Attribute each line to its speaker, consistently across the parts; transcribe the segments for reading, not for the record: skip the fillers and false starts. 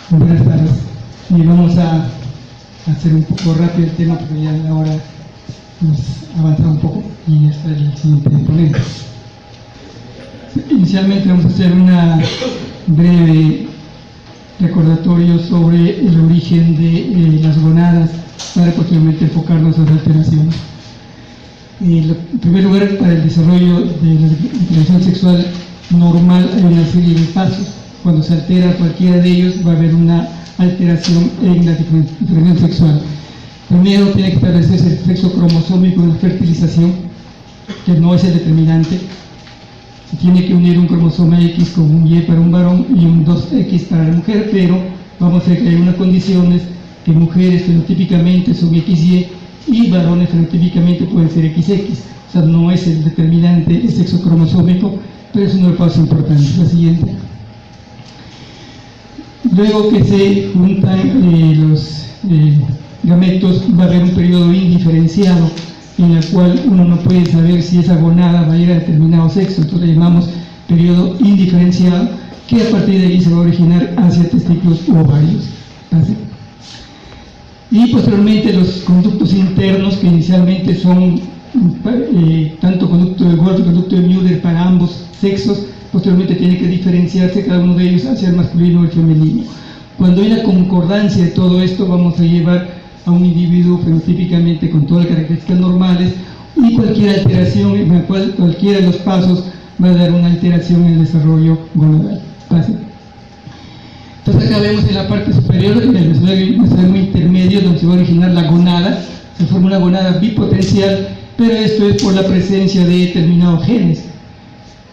Speaker 1: Buenas tardes. Y vamos a hacer un poco rápido el tema porque ya la hora nos ha avanzado un poco y ya está el siguiente ponente. Inicialmente vamos a hacer una breve recordatorio sobre el origen de las gonadas para posteriormente enfocarnos a las alteraciones. En primer lugar, para el desarrollo de la diferenciación sexual normal hay una serie de pasos. Cuando se altera cualquiera de ellos va a haber una alteración en la diferenciación sexual. Primero tiene que establecerse el sexo cromosómico en la fertilización, que no es el determinante. Se tiene que unir un cromosoma X con un Y para un varón y un 2X para la mujer, pero vamos a ver que hay unas condiciones que mujeres fenotípicamente son XY y varones fenotípicamente pueden ser XX. O sea, no es el determinante el sexo cromosómico, pero es uno de los pasos importantes. La siguiente. Luego que se juntan los gametos, va a haber un periodo indiferenciado en el cual uno no puede saber si esa gonada va a ir a determinado sexo, entonces le llamamos periodo indiferenciado, que a partir de ahí se va a originar hacia testículos u ovarios. ¿Así? Y posteriormente los conductos internos, que inicialmente son tanto conducto de Wolff y conducto de Müller para ambos sexos, posteriormente tiene que diferenciarse cada uno de ellos hacia el masculino o el femenino. Cuando hay la concordancia de todo esto, vamos a llevar a un individuo fenotípicamente con todas las características normales, y cualquier alteración en la cual cualquiera de los pasos va a dar una alteración en el desarrollo gonadal. Entonces acá vemos en la parte superior el mesodermo intermedio, donde se va a originar la gonada. Se forma una gonada bipotencial, pero esto es por la presencia de determinados genes.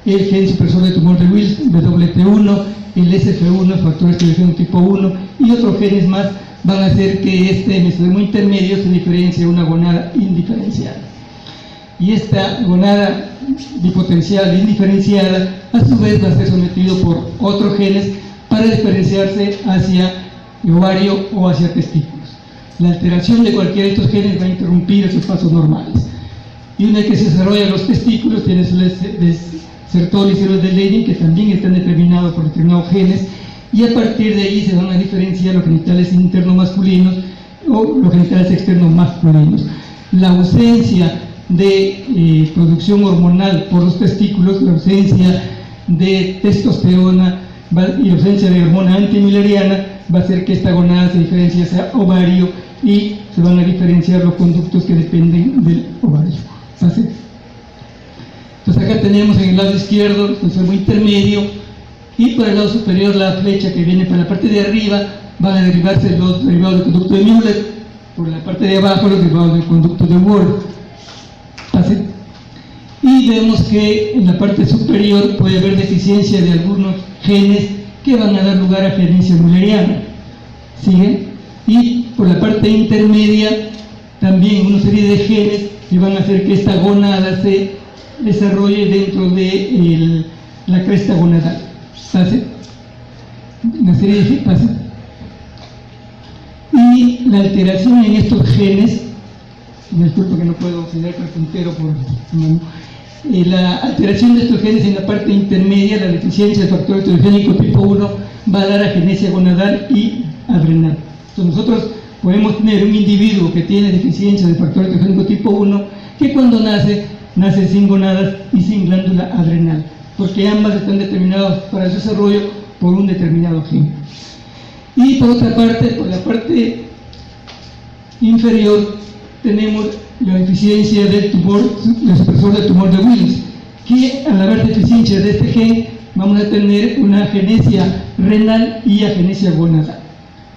Speaker 1: El gen supresor de tumor de Wills, WT1, el SF1, factor de expresión tipo 1 y otros genes más van a hacer que este mesodermo intermedio se diferencie de una gonada indiferenciada. Y esta gonada bipotencial indiferenciada a su vez va a ser sometido por otros genes para diferenciarse hacia el ovario o hacia testículos. La alteración de cualquiera de estos genes va a interrumpir esos pasos normales. Y una vez que se desarrollan los testículos, tienes Sertoli y células de Leydig, que también están determinados por determinados genes, y a partir de ahí se van a diferenciar los genitales internos masculinos o los genitales externos masculinos. La ausencia de producción hormonal por los testículos, la ausencia de testosterona y la ausencia de hormona antimileriana va a hacer que esta gonada se diferencie hacia ovario y se van a diferenciar los conductos que dependen del ovario. ¿Así? Entonces acá tenemos en el lado izquierdo el mesodermo intermedio, y por el lado superior la flecha que viene para la parte de arriba van a derivarse los derivados del conducto de Müller, por la parte de abajo los derivados del conducto de Wolff. ¿Así? Y vemos que en la parte superior puede haber deficiencia de algunos genes que van a dar lugar a genesia mülleriana. ¿Sigue? Y por la parte intermedia también una serie de genes que van a hacer que esta gonada se desarrolle dentro de la cresta gonadal. ¿Pase? Una serie de fases. Y la alteración en estos genes, me disculpo que no puedo auxiliar con el puntero por la alteración de estos genes en la parte intermedia, la deficiencia del factor heterogénico tipo 1 va a dar agenesia gonadal y adrenal. Entonces nosotros podemos tener un individuo que tiene deficiencia del factor heterogénico tipo 1 que cuando nace sin gonadas y sin glándula adrenal, porque ambas están determinadas para su desarrollo por un determinado gen. Y por otra parte, por la parte inferior, tenemos la deficiencia del tumor, el supresor del tumor de Wills, que al haber deficiencia de este gen, vamos a tener una agenesia renal y agenesia gonadal.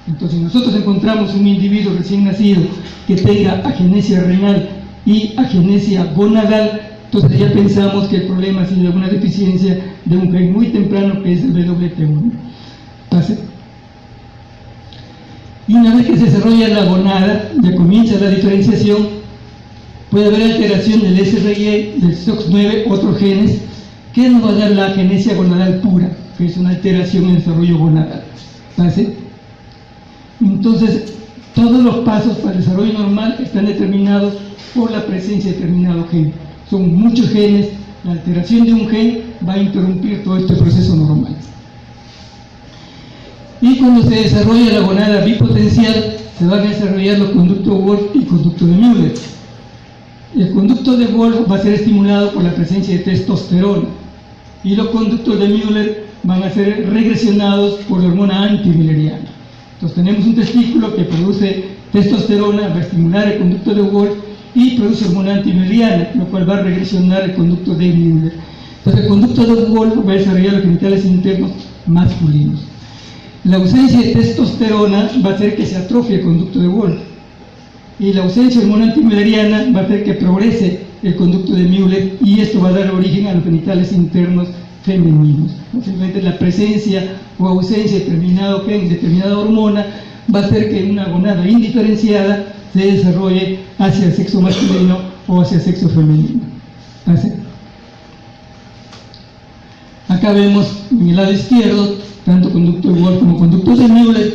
Speaker 1: Entonces, si nosotros encontramos un individuo recién nacido que tenga agenesia renal y agenesia gonadal, entonces ya pensamos que el problema ha sido alguna deficiencia de un gen muy temprano que es el WT1. ¿Pase? Y una vez que se desarrolla la gonada, ya comienza la diferenciación, puede haber alteración del SRY, del SOX9, otros genes, que nos va a dar la agenesia gonadal pura, que es una alteración en el desarrollo gonadal. ¿Pase? Entonces, todos los pasos para el desarrollo normal están determinados por la presencia de determinado gen. Son muchos genes, la alteración de un gen va a interrumpir todo este proceso normal. Y cuando se desarrolla la gonada bipotencial, se van a desarrollar los conductos Wolff y conductos de Müller. El conducto de Wolff va a ser estimulado por la presencia de testosterona y los conductos de Müller van a ser regresionados por la hormona antimülleriana. Entonces tenemos un testículo que produce testosterona, va a estimular el conducto de Wolff y produce hormona antimülleriana, lo cual va a regresionar el conducto de Müller. Entonces el conducto de Wolff va a desarrollar los genitales internos masculinos. La ausencia de testosterona va a hacer que se atrofie el conducto de Wolff. Y la ausencia de hormona antimülleriana va a hacer que progrese el conducto de Müller y esto va a dar origen a los genitales internos femeninos. Simplemente la presencia o ausencia de determinado gen, determinada hormona, va a hacer que una gonada indiferenciada se desarrolle hacia el sexo masculino o hacia el sexo femenino. ¿Así? Acá vemos en el lado izquierdo tanto conducto de Wolff como conductos de Müller.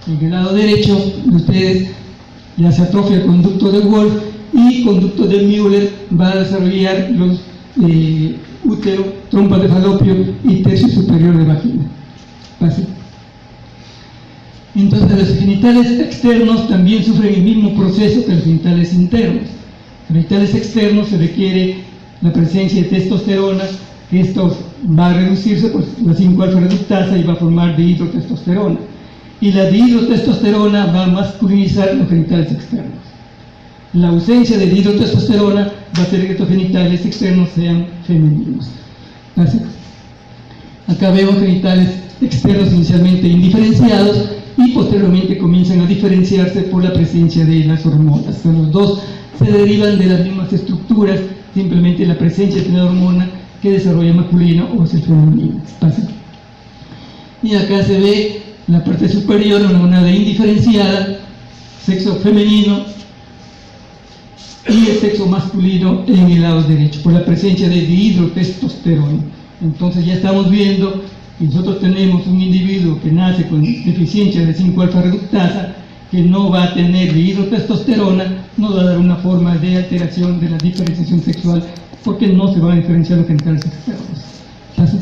Speaker 1: En el lado derecho de ustedes ya se atrofia el conducto de Wolff y conducto de Müller va a desarrollar los útero, trompas de falopio y tercio superior de vagina. ¿Así? Entonces los genitales externos también sufren el mismo proceso que los genitales internos. Los genitales externos se requiere la presencia de testosterona, que esto va a reducirse por la 5-alfa reductasa y va a formar dihidrotestosterona. Y la dihidrotestosterona va a masculinizar los genitales externos. La ausencia de dihidrotestosterona va a hacer que estos genitales externos sean femeninos. ¿Así? Acá vemos genitales externos inicialmente indiferenciados y posteriormente comienzan a diferenciarse por la presencia de las hormonas. Los dos se derivan de las mismas estructuras, simplemente la presencia de una hormona que desarrolla masculino o es el femenino. ¿Así? Y acá se ve la parte superior, una gonada indiferenciada, sexo femenino y el sexo masculino en el lado derecho, por la presencia de dihidrotestosterona. Entonces ya estamos viendo que nosotros tenemos un individuo que nace con deficiencia de 5-alfa reductasa, que no va a tener dihidrotestosterona, no va a dar una forma de alteración de la diferenciación sexual, porque no se van a diferenciar los genitales externos. ¿Así?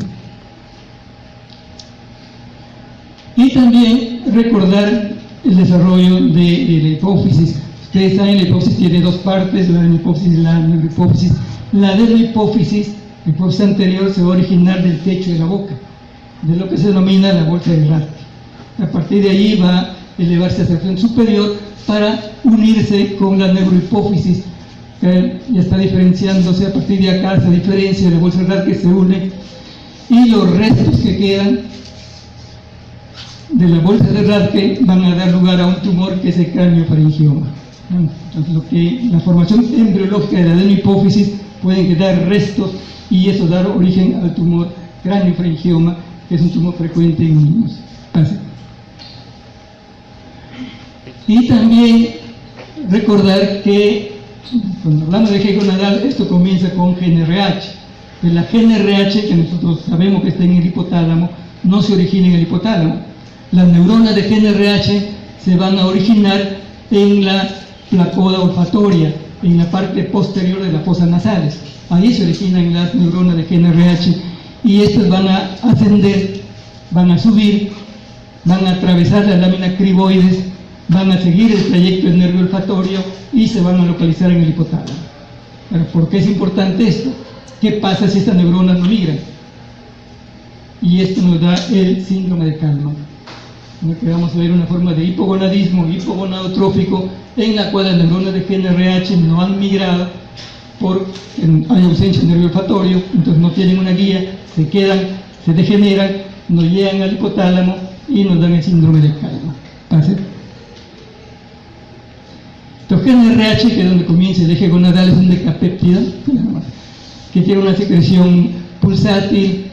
Speaker 1: Y también recordar el desarrollo de la hipófisis. Ustedes saben, la hipófisis tiene dos partes, la hipófisis y la neurohipófisis. La hipófisis anterior se va a originar del techo de la boca, de lo que se denomina la bolsa de Rath. A partir de allí va a elevarse hacia la sección superior para unirse con la neurohipófisis, que ya está diferenciándose. A partir de acá se diferencia de la bolsa de Rath, que se une, y los restos que quedan de la bolsa de Rath van a dar lugar a un tumor que es el craniofaringioma. Entonces, la formación embriológica de la adenohipófisis pueden quedar restos y eso dar origen al tumor craniofaringioma, que es un tumor frecuente en niños. Así. Y también recordar que cuando hablamos de eje gonadal, esto comienza con GnRH. Pero la GnRH, que nosotros sabemos que está en el hipotálamo, no se origina en el hipotálamo. Las neuronas de GnRH se van a originar en la placoda olfatoria, en la parte posterior de las fosas nasales. Ahí se originan las neuronas de GnRH y estas van a ascender, van a subir, van a atravesar la lámina criboides, van a seguir el trayecto del nervio olfatorio y se van a localizar en el hipotálamo. Pero ¿por qué es importante esto? ¿Qué pasa si estas neuronas no migran? Y esto nos da el síndrome de Kalman, que vamos a ver una forma de hipogonadismo hipogonadotrófico en la cual las neuronas de GnRH no han migrado hay ausencia de nervio olfatorio, entonces no tienen una guía, se quedan, se degeneran, no llegan al hipotálamo y nos dan el síndrome de Kalman. ¿Pase? Entonces GnRH, que es donde comienza el eje gonadal, es un decapéptida que tiene una secreción pulsátil,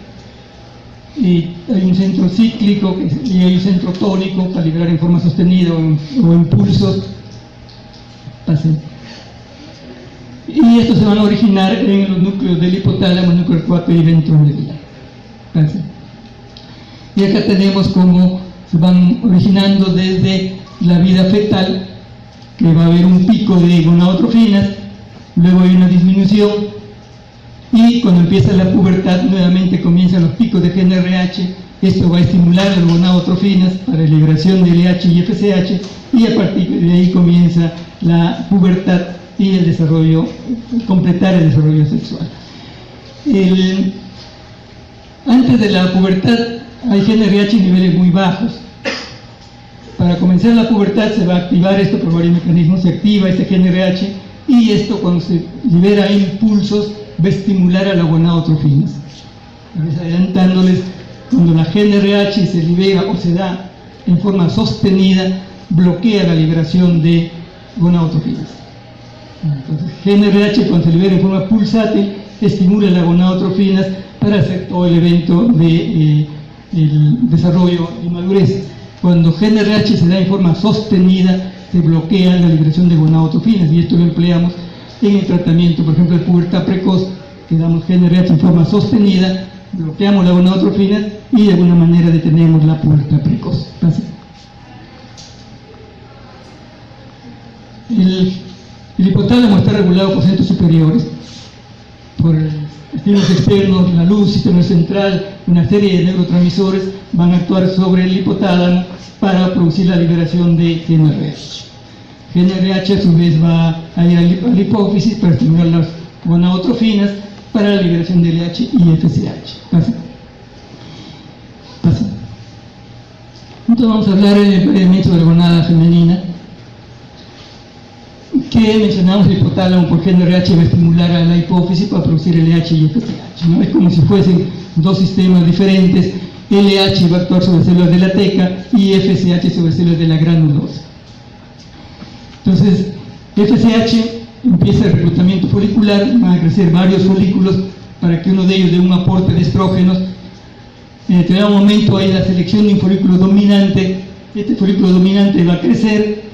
Speaker 1: y hay un centro cíclico y hay un centro tónico para liberar en forma sostenida o impulsos. Pase. Y estos se van a originar en los núcleos del hipotálamo, núcleo 4 y ventromedial. Pase. Y acá tenemos cómo se van originando desde la vida fetal, que va a haber un pico de gonadotrofinas, luego hay una disminución, y cuando empieza la pubertad nuevamente comienzan los picos de GnRH Esto va a estimular las gonadotrofinas para la liberación de LH y FSH, y a partir de ahí comienza la pubertad y el desarrollo, completar el desarrollo sexual. Antes de la pubertad hay GnRH en niveles muy bajos. Para comenzar la pubertad se va a activar esto por varios mecanismos, se activa este GnRH y esto, cuando se libera impulsos, va a estimular a las gonadotrofinas. Adelantándoles, cuando la GnRH se libera o se da en forma sostenida, bloquea la liberación de gonadotrofinas. Entonces, GnRH, cuando se libera en forma pulsátil, estimula las gonadotrofinas para hacer todo el evento de el desarrollo y madurez. Cuando GnRH se da en forma sostenida, se bloquea la liberación de gonadotrofinas, y esto lo empleamos en el tratamiento, por ejemplo, de pubertad precoz, que damos GnRH en forma sostenida, bloqueamos las gonadotrofinas y de alguna manera detenemos la pubertad precoz. Gracias. El hipotálamo está regulado por centros superiores, por estímulos externos, la luz, sistema central, una serie de neurotransmisores van a actuar sobre el hipotálamo para producir la liberación de GnRH. GnRH a su vez va a ir a la hipófisis para estimular las gonadotrofinas para la liberación de LH y FSH. Pasa. Entonces vamos a hablar brevemente sobre la gonada femenina, que mencionamos el hipotálamo por GnRH va a estimular a la hipófisis para producir LH y FSH, ¿no? Es como si fuesen dos sistemas diferentes. LH va a actuar sobre células de la teca y FSH sobre células de la granulosa. Entonces, FSH empieza el reclutamiento folicular, van a crecer varios folículos para que uno de ellos dé un aporte de estrógenos. En determinado momento hay la selección de un folículo dominante. Este folículo dominante va a crecer,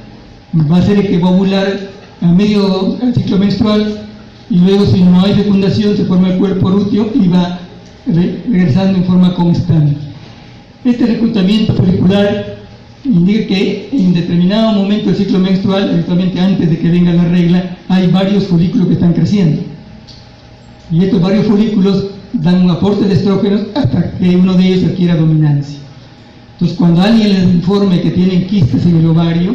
Speaker 1: va a ser el que va a ovular a medio ciclo menstrual, y luego, si no hay fecundación, se forma el cuerpo lúteo y va regresando en forma constante. Este reclutamiento folicular indica que en determinado momento del ciclo menstrual, habitualmente antes de que venga la regla, hay varios folículos que están creciendo, y estos varios folículos dan un aporte de estrógenos hasta que uno de ellos adquiera dominancia. Entonces, cuando alguien les informe que tienen quistes en el ovario,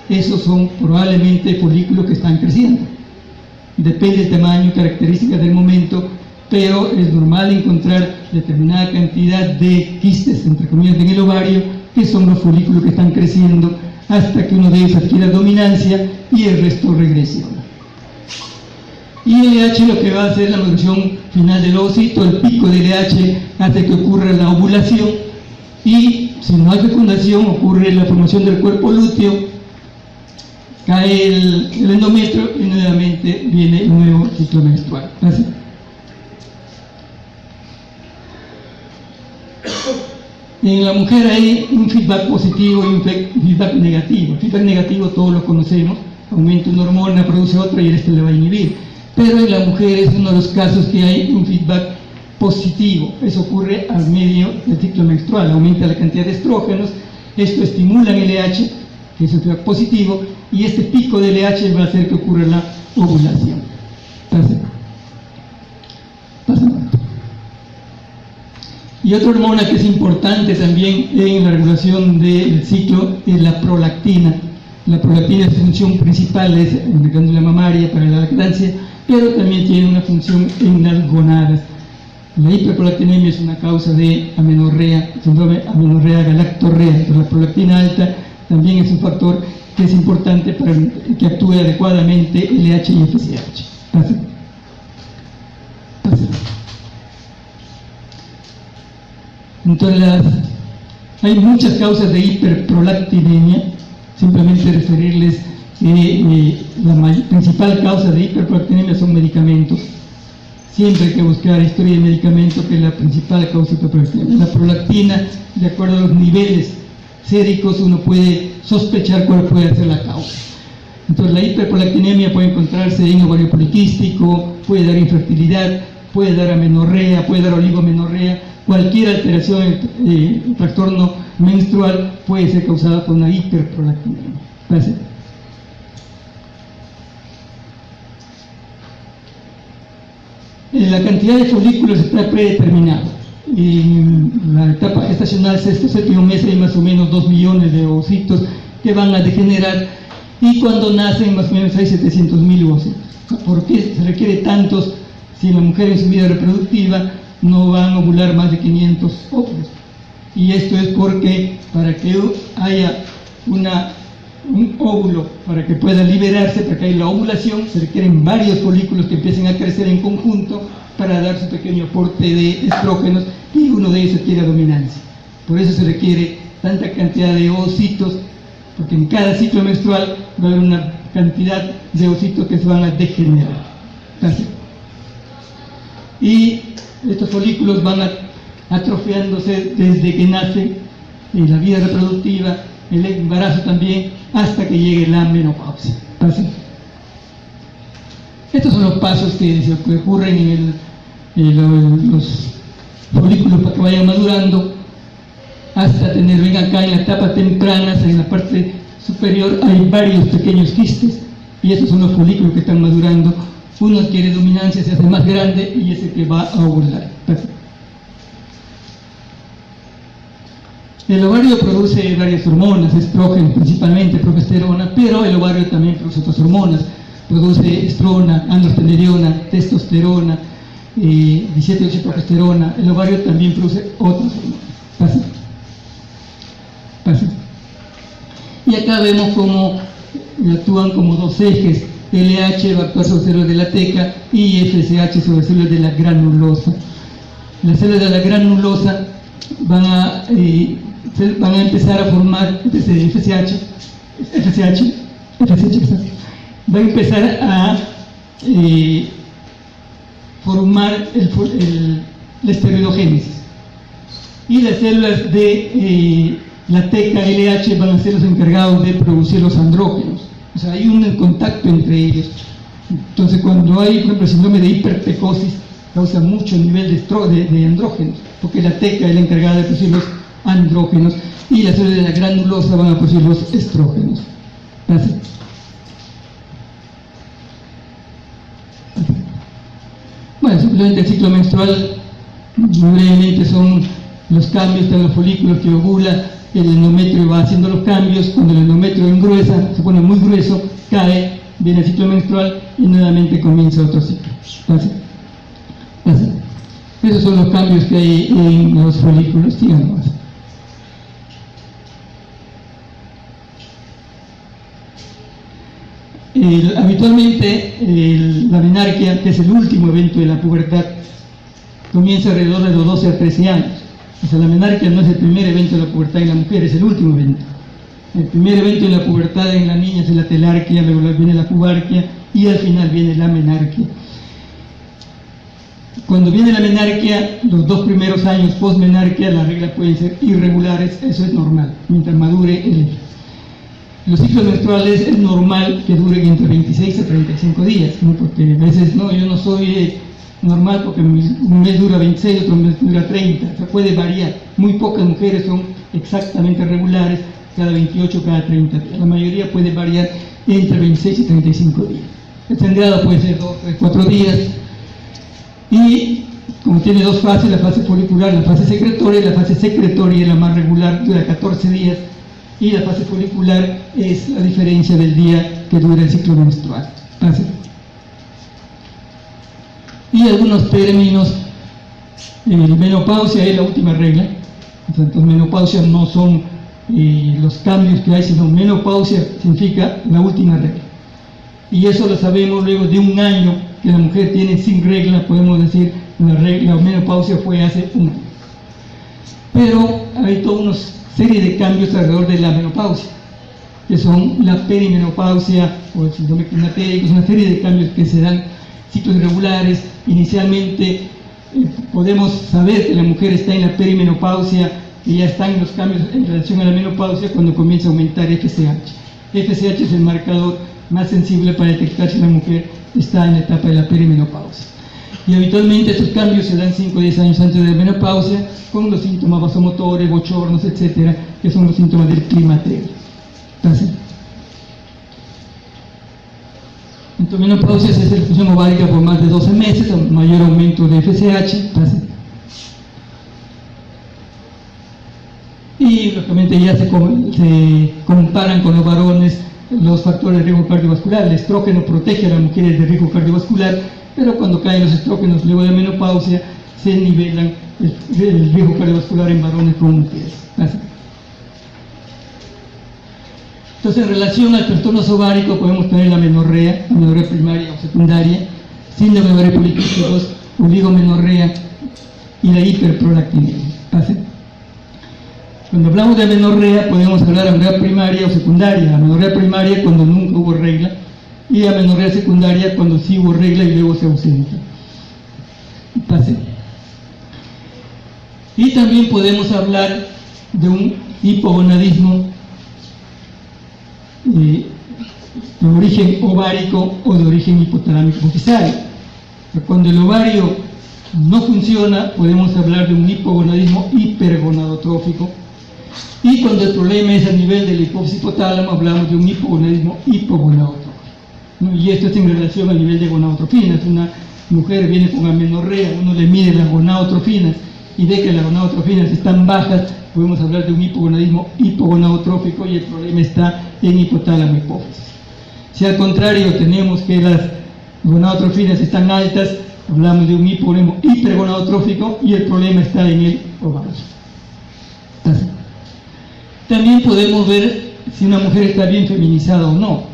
Speaker 1: esos son probablemente folículos que están creciendo. Depende del tamaño, características del momento, pero es normal encontrar determinada cantidad de quistes, entre comillas, en el ovario, que son los folículos que están creciendo hasta que uno de ellos adquiera dominancia y el resto regresiona. Y LH lo que va a hacer la maduración final del ovocito, el pico de LH hace que ocurra la ovulación, y si no hay fecundación ocurre la formación del cuerpo lúteo, cae el endometrio y nuevamente viene un nuevo ciclo menstrual. Gracias. En la mujer hay un feedback positivo y un feedback negativo. El feedback negativo todos lo conocemos, aumenta una hormona, produce otra y este le va a inhibir. Pero en la mujer es uno de los casos que hay un feedback positivo. Eso ocurre al medio del ciclo menstrual, aumenta la cantidad de estrógenos, esto estimula el LH, que es un feedback positivo, y este pico de LH va a hacer que ocurra la ovulación. Pasa. Y otra hormona que es importante también en la regulación del ciclo es la prolactina. La prolactina, su función principal es en la glándula mamaria para la lactancia, pero también tiene una función en las gonadas. La hiperprolactinemia es una causa de amenorrea, síndrome amenorrea galactorrea. Entonces, la prolactina alta también es un factor que es importante para que actúe adecuadamente LH y FSH. Pase. Entonces, hay muchas causas de hiperprolactinemia. Simplemente referirles que la principal causa de hiperprolactinemia son medicamentos. Siempre hay que buscar historia de medicamento, que es la principal causa de hiperprolactinemia. La prolactina, de acuerdo a los niveles séricos, uno puede sospechar cuál puede ser la causa. Entonces, la hiperprolactinemia puede encontrarse en ovario poliquístico, puede dar infertilidad, puede dar amenorrea, puede dar oligomenorrea. Cualquier alteración del trastorno menstrual puede ser causada por una hiperprolactinemia. Gracias. La cantidad de folículos está predeterminada. En la etapa gestacional, sexto, séptimo mes, hay más o menos 2 millones de ovocitos que van a degenerar, y cuando nacen más o menos hay 700.000 ovocitos. ¿Por qué se requiere tantos si la mujer en su vida reproductiva no van a ovular más de 500 óvulos? Y esto es porque para que haya un óvulo, para que pueda liberarse, para que haya la ovulación, se requieren varios folículos que empiecen a crecer en conjunto para dar su pequeño aporte de estrógenos, y uno de ellos adquiere dominancia. Por eso se requiere tanta cantidad de ovocitos, porque en cada ciclo menstrual va a haber una cantidad de ovocitos que se van a degenerar. Gracias. Y estos folículos van atrofiándose desde que nace en la vida reproductiva, el embarazo también, hasta que llegue la menopausia. Gracias. Estos son los pasos que ocurren en los folículos para que vayan madurando hasta tener, ven acá en la etapa temprana, en la parte superior hay varios pequeños quistes, y estos son los folículos que están madurando. Uno adquiere dominancia, se hace más grande y es el que va a ovular. El ovario produce varias hormonas, estrógenos principalmente, progesterona, pero el ovario también produce otras hormonas. Produce estrona, androstenediona, testosterona, 17-oxyprogesterona. El ovario también produce otras hormonas. Pasa. Y acá vemos cómo actúan como dos ejes. LH va a actuar sobre células de la teca y FSH sobre células de la granulosa. Las células de la granulosa van a empezar a formar FSH va a empezar a formar la esteroidogénesis, y las células de la teca LH van a ser los encargados de producir los andrógenos. O sea, hay un contacto entre ellos. Entonces, cuando hay, por ejemplo, síndrome de hipertecosis, causa mucho nivel de andrógenos, porque la teca es la encargada de producir los andrógenos y las células de la granulosa van a producir los estrógenos. Gracias. Bueno, simplemente el ciclo menstrual, brevemente, son los cambios de los folículos que ovula, el endometrio va haciendo los cambios. Cuando el endometrio engruesa, se pone muy grueso, cae, viene el ciclo menstrual y nuevamente comienza otro ciclo. Gracias. Gracias. Esos son los cambios que hay en los folículos, digamos. Habitualmente la menarquia, que es el último evento de la pubertad, comienza alrededor de los 12 a 13 años. O sea, la menarquia no es el primer evento de la pubertad en la mujer, es el último evento. El primer evento de la pubertad en la niña es la telarquia, luego viene la pubarquia y al final viene la menarquia. Cuando viene la menarquia, los 2 primeros años post-menarquia, las reglas pueden ser irregulares, eso es normal, mientras madure el hijo. Los ciclos menstruales es normal que duren entre 26 a 35 días, ¿no? Porque a veces, no, yo no soy normal porque un mes dura 26, otro mes dura 30, o sea, puede variar. Muy pocas mujeres son exactamente regulares, cada 28, cada 30 días. La mayoría puede variar entre 26 y 35 días. El sangrado puede ser 2, 3, 4 días. Y como tiene 2 fases, la fase folicular, la fase secretoria es la más regular, dura 14 días. Y la fase folicular es la diferencia del día que dura el ciclo menstrual. Gracias. Y algunos términos, menopausia es la última regla. Entonces, menopausia no son los cambios que hay, sino menopausia significa la última regla. Y eso lo sabemos luego de un año que la mujer tiene sin regla, podemos decir, la menopausia fue hace un año. Pero hay toda una serie de cambios alrededor de la menopausia, que son la perimenopausia o el síndrome climatérico, es una serie de cambios que se dan, ciclos irregulares. Inicialmente podemos saber que la mujer está en la perimenopausia y ya están los cambios en relación a la menopausia cuando comienza a aumentar FSH. FSH es el marcador más sensible para detectar si la mujer está en la etapa de la perimenopausia. Y habitualmente estos cambios se dan 5 o 10 años antes de la menopausia, con los síntomas vasomotores, bochornos, etcétera, que son los síntomas del climaterio. Gracias. Entonces, menopausia es la disfunción ovárica por más de 12 meses, mayor aumento de FSH. Gracias. y lógicamente ya se comparan con los varones los factores de riesgo cardiovascular. El estrógeno protege a las mujeres de riesgo cardiovascular, pero cuando caen los estrógenos luego de menopausia se nivelan el riesgo cardiovascular en varones con mujeres. Gracias. Entonces, en relación al trastorno ovárico podemos tener la menorrea primaria o secundaria, síndrome de ovario poliquísticos, oligomenorrea y la hiperprolactinemia. ¿Pase? Cuando hablamos de amenorrea podemos hablar de amenorrea primaria o secundaria. Amenorrea primaria cuando nunca hubo regla y amenorrea secundaria cuando sí hubo regla y luego se ausenta. ¿Pase? Y también podemos hablar de un hipogonadismo de origen ovárico o de origen hipotalámico hipofisario. Cuando el ovario no funciona, podemos hablar de un hipogonadismo hipergonadotrófico, y cuando el problema es a nivel del hipófisis hipotálamo, hablamos de un hipogonadismo hipogonadotrófico, ¿no? Y esto es en relación al nivel de gonadotrofinas. Una mujer viene con amenorrea, uno le mide las gonadotrofinas y ve que las gonadotrofinas están bajas, podemos hablar de un hipogonadismo hipogonadotrófico y el problema está en hipotálamo hipófisis. Si al contrario tenemos que las gonadotrofinas están altas, hablamos de un hipogonadismo hipergonadotrófico y el problema está en el ovario. También podemos ver si una mujer está bien feminizada o no.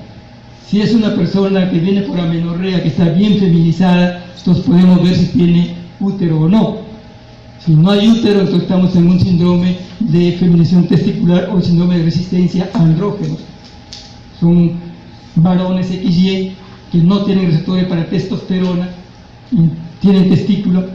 Speaker 1: Si es una persona que viene por amenorrea, que está bien feminizada, entonces podemos ver si tiene útero o no. Si no hay útero, entonces estamos en un síndrome de feminización testicular o síndrome de resistencia a andrógenos. Son varones XY que no tienen receptores para testosterona, tienen testículo,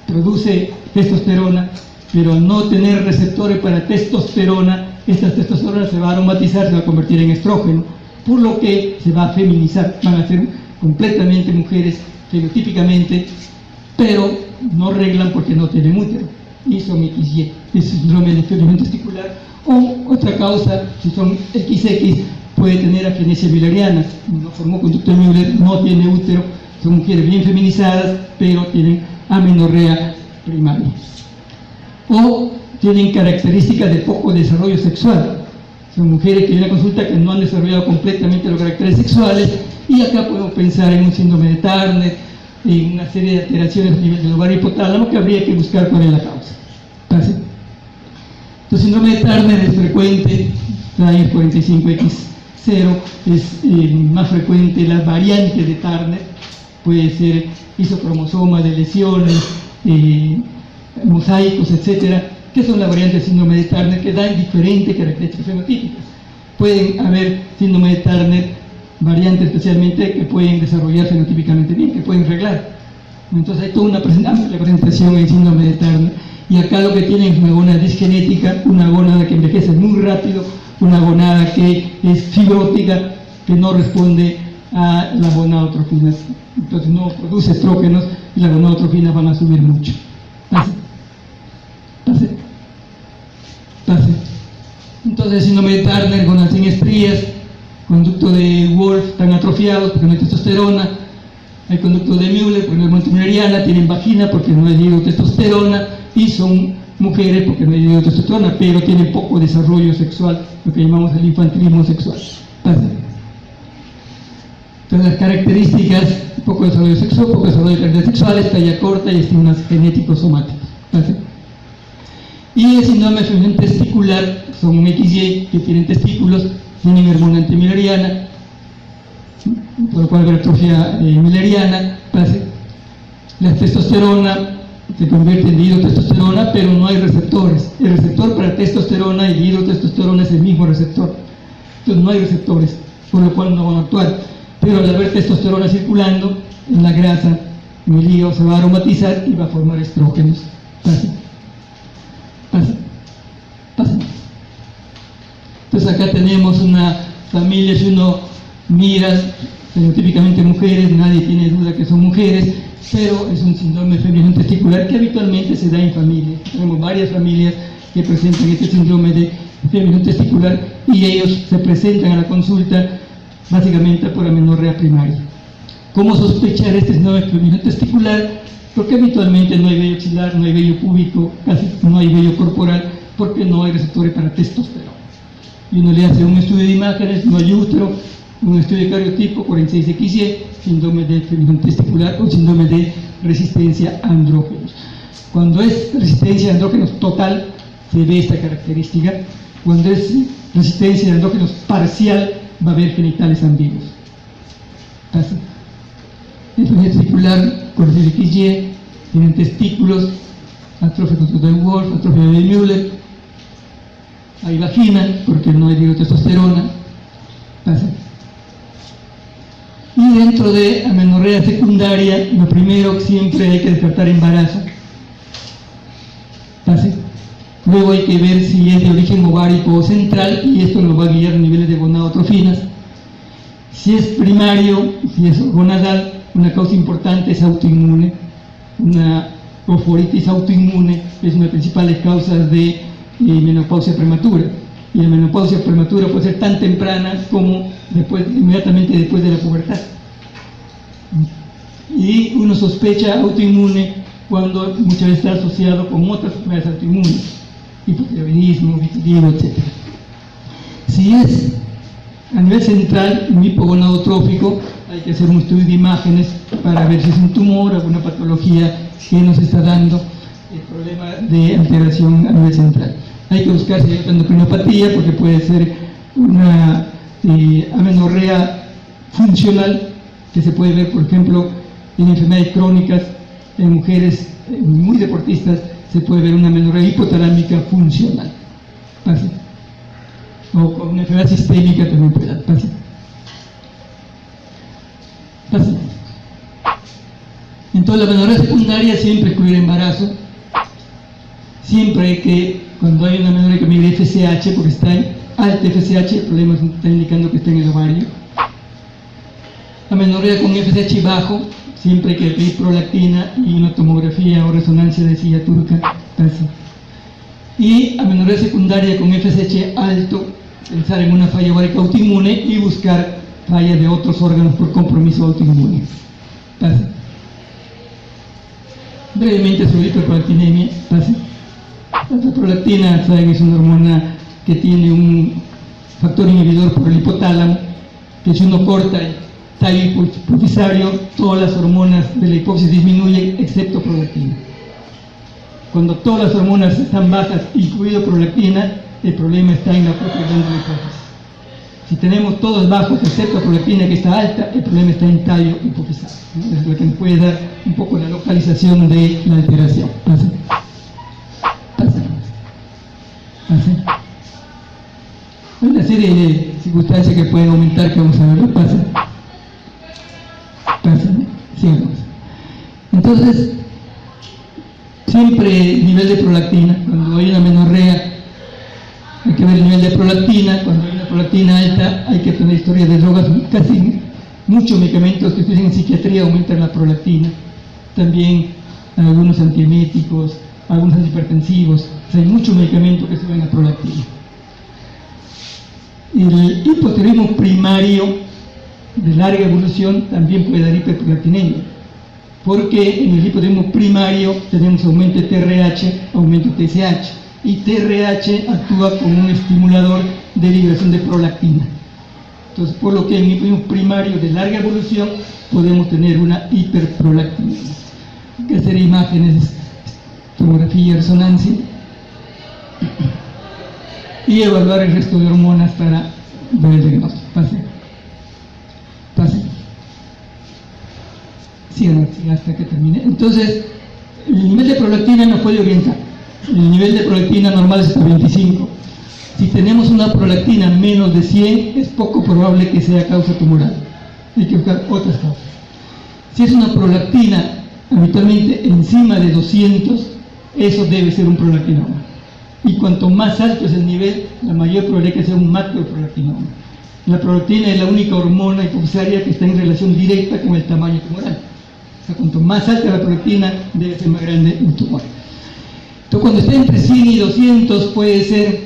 Speaker 1: produce testosterona, pero al no tener receptores para testosterona, esta testosterona se va a aromatizar, se va a convertir en estrógeno, por lo que se va a feminizar, van a ser completamente mujeres fenotípicamente, pero no reglan porque no tienen útero, y son XY, es síndrome de feminización testicular. O otra causa, si son XX, puede tener agenesia mülleriana, no formó conducto de Müller, no tiene útero, son mujeres bien feminizadas, pero tienen amenorrea primaria. O tienen características de poco desarrollo sexual. Son mujeres que vienen a consulta que no han desarrollado completamente los caracteres sexuales, y acá podemos pensar en un síndrome de Turner, en una serie de alteraciones a nivel del ovario hipotálamo que habría que buscar cuál es la causa. ¿Pase? El síndrome de Turner es frecuente, trae 45X0, es más frecuente la variante de Turner, puede ser isocromosoma de lesiones, mosaicos, etcétera, que son las variantes del síndrome de Turner que dan diferentes características fenotípicas. Pueden haber síndrome de Turner, variantes especialmente que pueden desarrollar fenotípicamente bien, que pueden reglar. Entonces hay toda una presentación en síndrome de Turner, y acá lo que tienen es una gónada disgenética, una gónada que envejece muy rápido, una gónada que es fibrótica, que no responde a las gonadotrofinas, entonces no produce estrógenos y las gonadotrofinas van a subir mucho. Pase. Entonces, síndrome de Turner, gonadas sin estrías, conducto de Wolff están atrofiados porque no hay testosterona, hay conducto de Müller porque no hay monte mülleriana, tienen vagina porque no hay testosterona, y son mujeres porque no hay testosterona, pero tienen poco desarrollo sexual, lo que llamamos el infantilismo sexual. Pase. Entonces, las características: poco desarrollo sexual, poco desarrollo de caracteres sexuales, talla corta y estigmas genéticos somáticos. ¿Pase? Y el síndrome de feminización testicular son XY que tienen testículos, tienen hormona antimülleriana, por lo cual hay atrofia mülleriana. ¿Pase? La testosterona se convierte en dihidrotestosterona, pero no hay receptores. El receptor para testosterona y dihidrotestosterona es el mismo receptor, entonces no hay receptores, por lo cual no van a actuar. Pero al haber testosterona circulando en la grasa, en el hígado, se va a aromatizar y va a formar estrógenos. ¿Pase? Entonces acá tenemos una familia, si uno mira, fenotípicamente mujeres, nadie tiene duda que son mujeres, pero es un síndrome de feminización testicular que habitualmente se da en familia. Tenemos varias familias que presentan este síndrome de feminización testicular, y ellos se presentan a la consulta básicamente por amenorrea primaria. ¿Cómo sospechar este síndrome de feminización testicular? Porque habitualmente no hay vello axilar, no hay vello púbico, casi no hay vello corporal, porque no hay receptores para testosterona. Y uno le hace un estudio de imágenes, no hay útero, un estudio de cariotipo 46XY, síndrome de fibrilación testicular o síndrome de resistencia a andrógenos. Cuando es resistencia a andrógenos total, se ve esta característica. Cuando es resistencia a andrógenos parcial, va a haber genitales ambiguos. Así. Disfunción testicular, 46XY, tienen testículos, atrofia de Wolf, atrofia de Müller, hay vagina, porque no hay dihidrotestosterona. Así. Y dentro de amenorrea secundaria, lo primero siempre hay que descartar embarazo. ¿Así? Luego hay que ver si es de origen ovárico o central, y esto nos va a guiar niveles de gonadotrofinas. Si es primario, si es gonadal, una causa importante es autoinmune. Una oforitis autoinmune es una de las principales causas de menopausia prematura. Y la menopausia prematura puede ser tan temprana como inmediatamente después de la pubertad. Y uno sospecha autoinmune cuando muchas veces está asociado con otras enfermedades autoinmunes, hipotiroidismo, vitiligo, etc. Si es a nivel central, un hipogonadotrófico, hay que hacer un estudio de imágenes para ver si es un tumor o alguna patología que nos está dando el problema de alteración a nivel central. Hay que buscar si hay endocrinopatía, porque puede ser una amenorrea funcional, que se puede ver, por ejemplo, en enfermedades crónicas, en mujeres muy deportistas, se puede ver una amenorrea hipotalámica funcional. Así. O con una enfermedad sistémica también puede dar. Así. Así. Entonces, la amenorrea secundaria siempre excluye el embarazo. Siempre que, cuando hay una amenorrea que mide FSH, porque está en alta FSH, el problema está indicando que está en el ovario. Amenorrea con FSH bajo, siempre hay que pedir prolactina y una tomografía o resonancia de silla turca. Así. Y amenorrea secundaria con FSH alto, pensar en una falla ovárica autoinmune y buscar fallas de otros órganos por compromiso autoinmune. Así. Brevemente sobre hiperprolactinemia. Así. La prolactina, saben, es una hormona que tiene un factor inhibidor por el hipotálamo, que si uno corta el tallo hipofisario, todas las hormonas de la hipófisis disminuyen excepto prolactina. Cuando todas las hormonas están bajas, incluido prolactina, el problema está en la propia glándula hipófisis. Si tenemos todos bajos excepto prolactina, que está alta, el problema está en tallo hipofisario, ¿no? Es lo que nos puede dar un poco la localización de la alteración. Así. Así. Hay una serie de circunstancias que pueden aumentar, que vamos a ver. Pasa. Sigamos. Entonces, siempre nivel de prolactina. Cuando hay una amenorrea, hay que ver el nivel de prolactina. Cuando hay una prolactina alta, hay que tener historia de drogas. Casi muchos medicamentos que se usan en psiquiatría aumentan la prolactina. También algunos antieméticos, algunos antihipertensivos. O sea, hay muchos medicamentos que suben a prolactina. El hipotiroidismo primario de larga evolución también puede dar hiperprolactinemia, porque en el hipotiroidismo primario tenemos aumento de TRH, aumento de TSH, y TRH actúa como un estimulador de liberación de prolactina. Entonces, por lo que en el hipotiroidismo primario de larga evolución podemos tener una hiperprolactinemia. Hay que hacer imágenes, tomografía, resonancia, y evaluar el resto de hormonas para ver el diagnóstico. Pase. Sí, hasta que termine. Entonces, el nivel de prolactina nos puede orientar. El nivel de prolactina normal es hasta 25. Si tenemos una prolactina menos de 100, es poco probable que sea causa tumoral. Hay que buscar otras causas. Si es una prolactina habitualmente encima de 200, eso debe ser un prolactinoma. Y cuanto más alto es el nivel, la mayor probabilidad que sea un macroprolactinoma. La prolactina es la única hormona hipofisaria que está en relación directa con el tamaño tumoral. O sea, cuanto más alta la prolactina, debe ser más grande el tumor. Entonces, cuando esté entre 100 y 200, puede ser,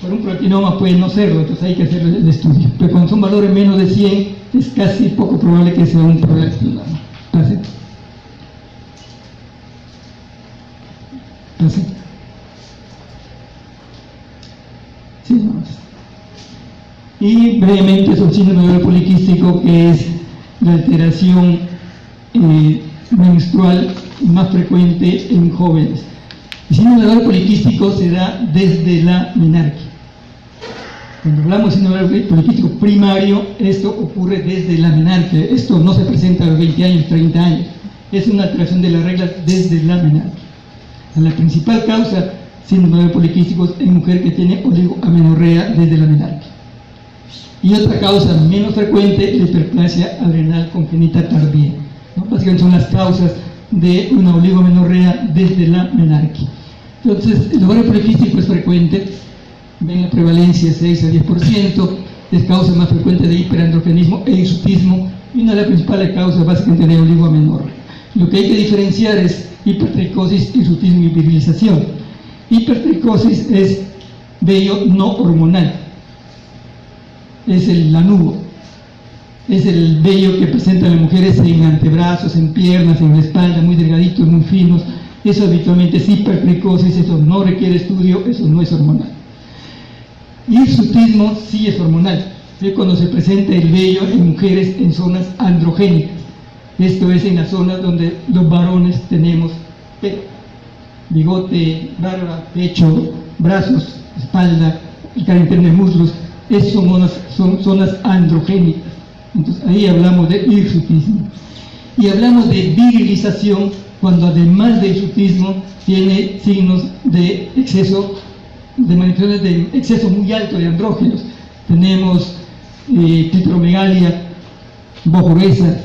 Speaker 1: por un prolactinoma puede no serlo, entonces hay que hacer el estudio. Pero cuando son valores menos de 100, es casi poco probable que sea un prolactinoma. ¿Pase? Y brevemente sobre el síndrome de ovario poliquístico, que es la alteración menstrual más frecuente en jóvenes. El síndrome de ovario poliquístico se da desde la menarquia. Cuando hablamos de síndrome de ovario poliquístico primario, esto ocurre desde la menarquia. Esto no se presenta a los 20 años, 30 años. Es una alteración de las reglas desde la menarquia. La principal causa síndrome de ovario poliquístico es en mujer que tiene oligoamenorrea desde la menarquia. Y otra causa menos frecuente, la hiperplasia adrenal congénita tardía, ¿no? Básicamente son las causas de una oligoamenorrea desde la menarquia. Entonces, el ovario poliquístico es frecuente, ven la prevalencia 6 a 10%, es causa más frecuente de hiperandrogenismo e hirsutismo, y una de las principales causas básicamente de oligoamenorrea. Lo que hay que diferenciar es hipertricosis, hirsutismo y virilización. Hipertricosis es vello no hormonal, es el lanugo, es el vello que presentan las mujeres en antebrazos, en piernas, en la espalda, muy delgaditos, muy finos. Eso habitualmente es hipertricosis, eso no requiere estudio, eso no es hormonal. Hirsutismo sí es hormonal, es cuando se presenta el vello en mujeres en zonas androgénicas. Esto es en las zonas donde los varones tenemos pelo, bigote, barba, pecho, brazos, espalda, el cara interna de muslos. Esas son zonas androgénicas. Entonces ahí hablamos de hirsutismo. Y hablamos de virilización cuando además de hirsutismo tiene signos de exceso, de manifestaciones de exceso muy alto de andrógenos. Tenemos clitoromegalia, voz gruesa,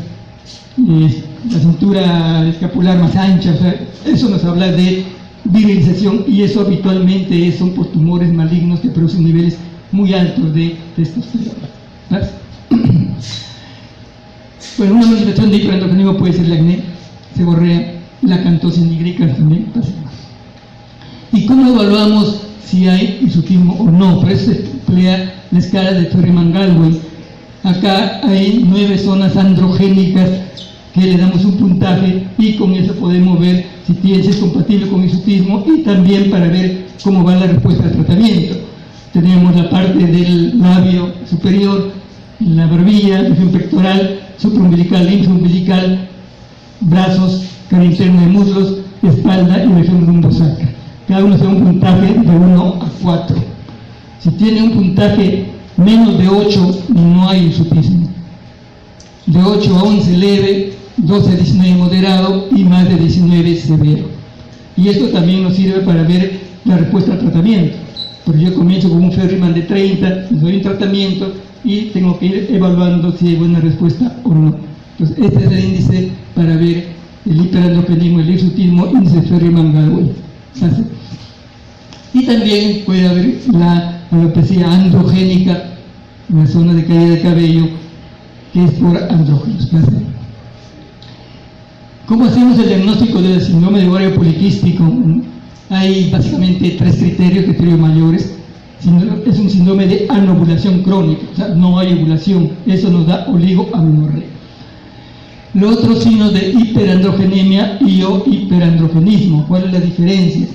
Speaker 1: la cintura escapular más ancha, o sea, eso nos habla de virilización, y eso habitualmente son por tumores malignos que producen niveles muy altos de testosterona. ¿Verdad? Bueno, una manifestación de hiperandrogenismo puede ser la acné, seborrea, la acantosis nigricans también pasa. ¿Y cómo evaluamos si hay hirsutismo o no? Por eso se emplea la escala de Ferryman-Gallwey. Acá hay 9 zonas androgénicas que le damos un puntaje, y con eso podemos ver si es compatible con hirsutismo, y también para ver cómo va la respuesta al tratamiento. Tenemos la parte del labio superior, la barbilla, la región pectoral, supraumbilical, linfoumbilical, brazos, cara interna de muslos, espalda y región lumbosacra. Cada uno tiene un puntaje de 1 a 4. Si tiene un puntaje menos de 8, no hay hirsutismo. De 8 a 11 leve, 12 a 19 moderado y más de 19 severo. Y esto también nos sirve para ver la respuesta al tratamiento. Porque yo comienzo con un Ferryman de 30, les doy un tratamiento y tengo que ir evaluando si hay buena respuesta o no. Entonces, este es el índice para ver el hiperandrogenismo, el hirsutismo, índice Ferryman-Gallwey. Y también puede haber la alopecia androgénica en la zona de caída de cabello, que es por andrógenos. ¿Cómo hacemos el diagnóstico del síndrome de ovario poliquístico? Hay básicamente 3 criterios mayores. Es un síndrome de anovulación crónica, o sea, no hay ovulación, eso nos da oligoamenorrea. Los otros signos de hiperandrogenemia y o hiperandrogenismo, ¿cuál es la diferencia?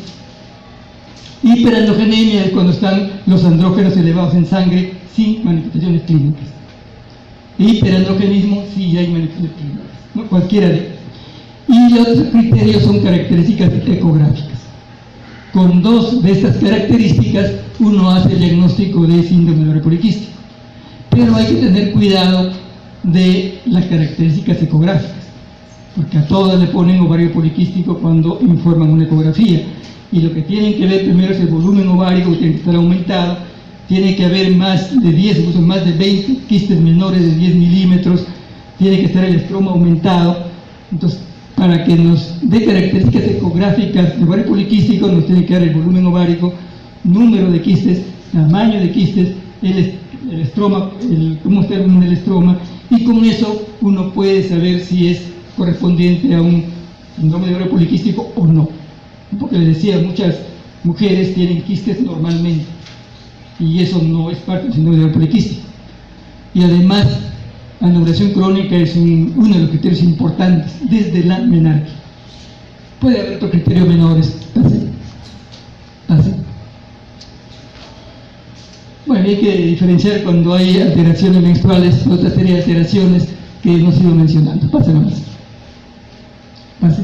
Speaker 1: Hiperandrogenemia es cuando están los andrógenos elevados en sangre sin manifestaciones clínicas. Hiperandrogenismo sí hay manifestaciones clínicas, ¿no? Cualquiera de ellos. Y los otros criterios son características ecográficas. Con 2 de estas características uno hace el diagnóstico de síndrome de ovario poliquístico. Pero hay que tener cuidado de las características ecográficas, porque a todas le ponen ovario poliquístico cuando informan una ecografía. Y lo que tienen que ver primero es el volumen ovárico, que tiene que estar aumentado, tiene que haber más de 10, incluso más de 20 quistes menores de 10 milímetros, tiene que estar el estroma aumentado. Entonces, para que nos dé características ecográficas de ovario poliquístico, nos tiene que dar el volumen ovárico, número de quistes, tamaño de quistes, el estroma, cómo está el estroma, y con eso uno puede saber si es correspondiente a un síndrome de ovario poliquístico o no. Porque les decía, muchas mujeres tienen quistes normalmente, y eso no es parte del síndrome de ovario poliquístico. Y además, la anovulación crónica es uno de los criterios importantes desde la menarquia. Puede haber otros criterios menores. Así. Bueno. también hay que diferenciar cuando hay alteraciones menstruales, otra serie de alteraciones que hemos ido mencionando. Pase nomás. Pase.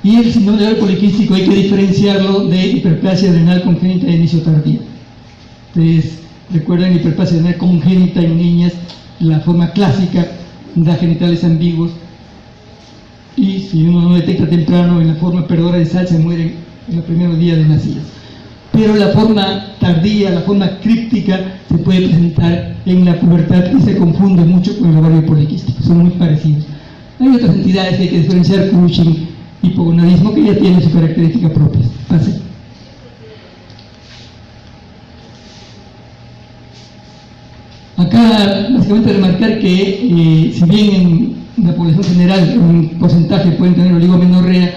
Speaker 1: Y el síndrome ovario poliquístico hay que diferenciarlo de hiperplasia adrenal congénita de inicio tardío. Entonces, recuerden, hiperplasia adrenal congénita en niñas, la forma clásica da genitales ambiguos, y si uno no detecta temprano, en la forma perdedora de sal se mueren en los primeros días de nacidos. Pero la forma tardía, la forma críptica, se puede presentar en la pubertad y se confunde mucho con el ovario poliquístico, son muy parecidos. Hay otras entidades que hay que diferenciar, Cushing, hipogonadismo, que ya tienen su característica propia. Pase. Acá, básicamente, remarcar que si bien en la población general un porcentaje pueden tener oligomenorrea,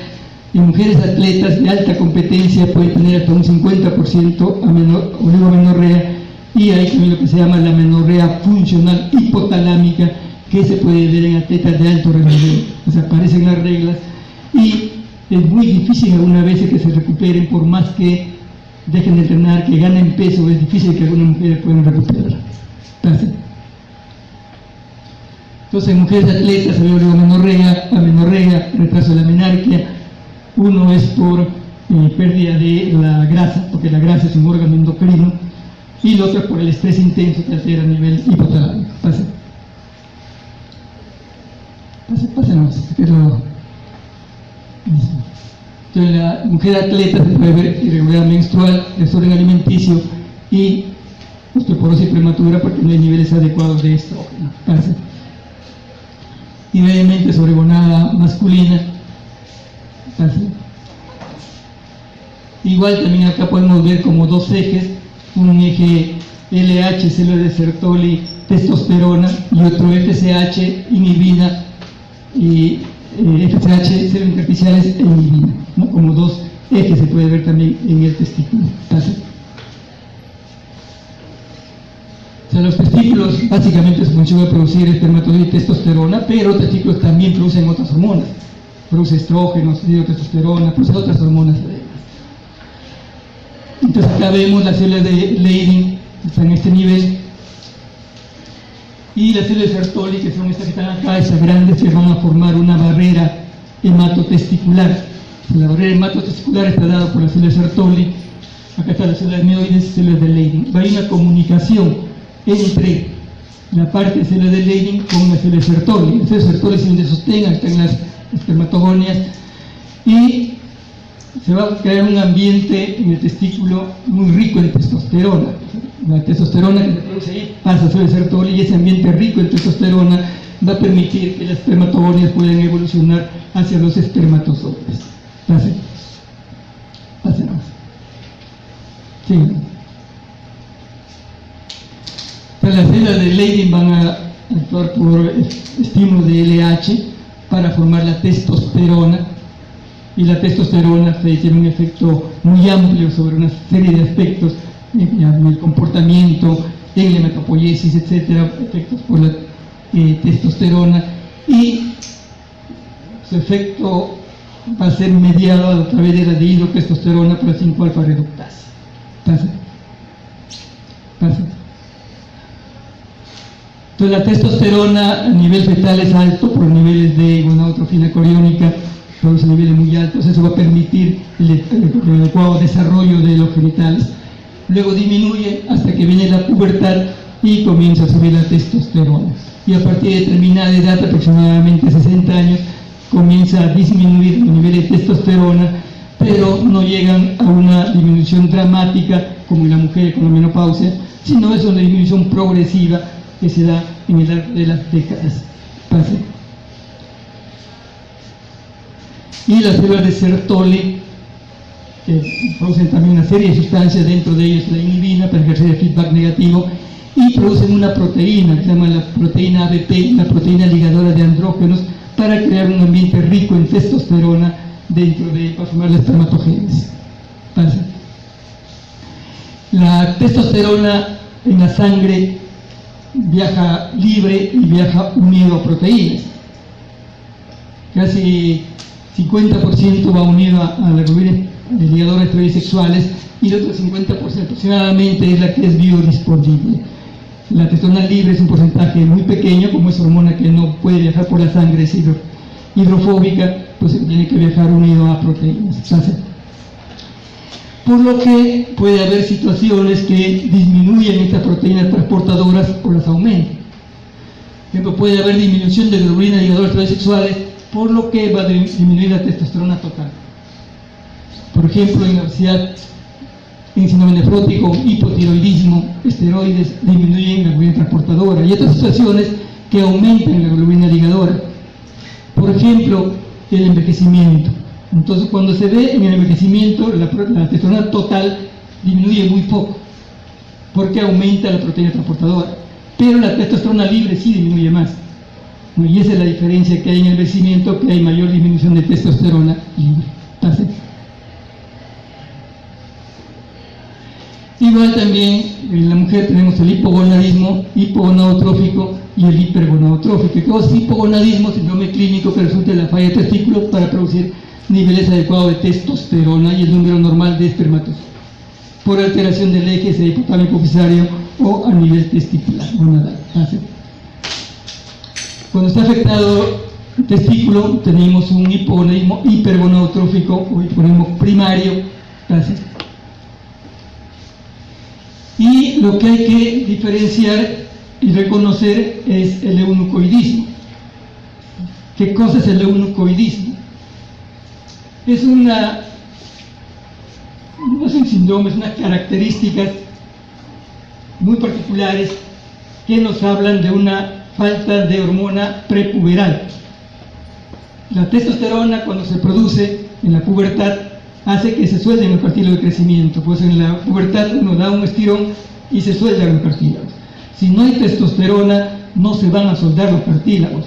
Speaker 1: en mujeres atletas de alta competencia pueden tener hasta un 50% oligomenorrea, y hay también lo que se llama la menorrea funcional hipotalámica, que se puede ver en atletas de alto rendimiento. O sea, aparecen las reglas y es muy difícil alguna vez que se recuperen, por más que dejen de entrenar, que ganen peso, es difícil que algunas mujeres puedan recuperar. Entonces, en mujeres atletas se ve oligomenorrea, amenorrea, retraso de la menarquia. Uno es por pérdida de la grasa, porque la grasa es un órgano endocrino, y el otro es por el estrés intenso que altera a nivel hipotalámico. Pase nomás, que es lo mismo. Entonces, la mujer atleta se puede ver irregularidad menstrual, desorden alimenticio y osteoporosis prematura porque no hay niveles adecuados de estrógeno. Pase. Y brevemente sobre gonada masculina. Pase. Igual también acá podemos ver como dos ejes, un eje LH, células de Sertoli, testosterona, y otro FSH, inhibina, y FSH, células intersticiales e inhibina, ¿no? Como dos ejes se puede ver también en el testículo. Pase. O sea, los testículos básicamente su función es producir espermatozoide y testosterona, pero los testículos también producen otras hormonas, produce estrógenos, testosterona, produce otras hormonas. Entonces acá vemos las células de Leydig, están en este nivel, y las células de Sertoli, que son estas que están acá, esas grandes, que van a formar una barrera hematotesticular. La barrera hematotesticular está dada por las células de Sertoli. Acá están las células de mioides y células de Leydig. Hay una comunicación entre la parte de células de Leydig con las células de Sertoli. Las células de Sertoli se donde sostengan, están las espermatogonias, y se va a crear un ambiente en el testículo muy rico en testosterona. La testosterona que se produce ahí pasa a células de Sertoli, y ese ambiente rico en testosterona va a permitir que las espermatogonias puedan evolucionar hacia los espermatozoides. Pase nomás. Sí. Entonces, las células de Leydig van a actuar por estímulo de LH para formar la testosterona, y la testosterona tiene un efecto muy amplio sobre una serie de aspectos en el comportamiento, en la hematopoiesis, etcétera, efectos por la testosterona, y su efecto va a ser mediado a través de la dihidrotestosterona por la 5-alfa reductasa. Pase. Entonces, la testosterona a nivel fetal es alto por niveles de gonadotrofina coriónica, produce niveles muy altos. Eso va a permitir el adecuado desarrollo de los genitales. Luego disminuye hasta que viene la pubertad y comienza a subir la testosterona. Y a partir de determinada edad, aproximadamente 60 años, comienza a disminuir los niveles de testosterona, pero no llegan a una disminución dramática como en la mujer con la menopausia, sino es una disminución progresiva que se da en el largo de las décadas. Pase. Y las células de Sertoli, que producen también una serie de sustancias, dentro de ellas la inhibina para ejercer el feedback negativo, y producen una proteína que se llama la proteína ABP, la proteína ligadora de andrógenos, para crear un ambiente rico en testosterona para formar la espermatogénesis. Pase. La testosterona en la sangre viaja libre y viaja unido a proteínas. Casi 50% va unido a la globina ligadores trisexuales, y el otro 50% aproximadamente es la que es biodisponible. La testosterona libre es un porcentaje muy pequeño, como es hormona que no puede viajar por la sangre, es hidrofóbica, pues tiene que viajar unido a proteínas. Por lo que puede haber situaciones que disminuyen estas proteínas transportadoras o las aumentan. Por ejemplo, puede haber disminución de globulina de ligadores trisexuales, por lo que va a disminuir la testosterona total. Por ejemplo, en obesidad, en síndrome nefrótico, hipotiroidismo, esteroides disminuyen la globulina transportadora, y otras situaciones que aumentan la globulina ligadora. Por ejemplo, el envejecimiento. Entonces, cuando se ve en el envejecimiento, la testosterona total disminuye muy poco, porque aumenta la proteína transportadora, pero la testosterona libre sí disminuye más. Y esa es la diferencia que hay en el envejecimiento, que hay mayor disminución de testosterona libre. ¿Pase? Igual también en la mujer tenemos el hipogonadismo hipogonadotrófico y el hipergonadotrófico. Y todo es hipogonadismo, síndrome clínico que resulta de la falla de testículos para producir niveles adecuados de testosterona y el número normal de espermatozoides, por alteración del eje de hipotálamo hipofisario o a nivel testicular gonadal. Cuando está afectado el testículo, tenemos un hipogonadismo hipergonadotrófico o hipogonadismo primario. Gracias. Y lo que hay que diferenciar y reconocer es el eunucoidismo. ¿Qué cosa es el eunucoidismo? No es un síndrome, es unas características muy particulares que nos hablan de una falta de hormona prepuberal. La testosterona, cuando se produce en la pubertad, hace que se suelden los cartílagos de crecimiento, pues en la pubertad uno da un estirón y se sueldan los cartílagos. Si no hay testosterona, no se van a soldar los cartílagos.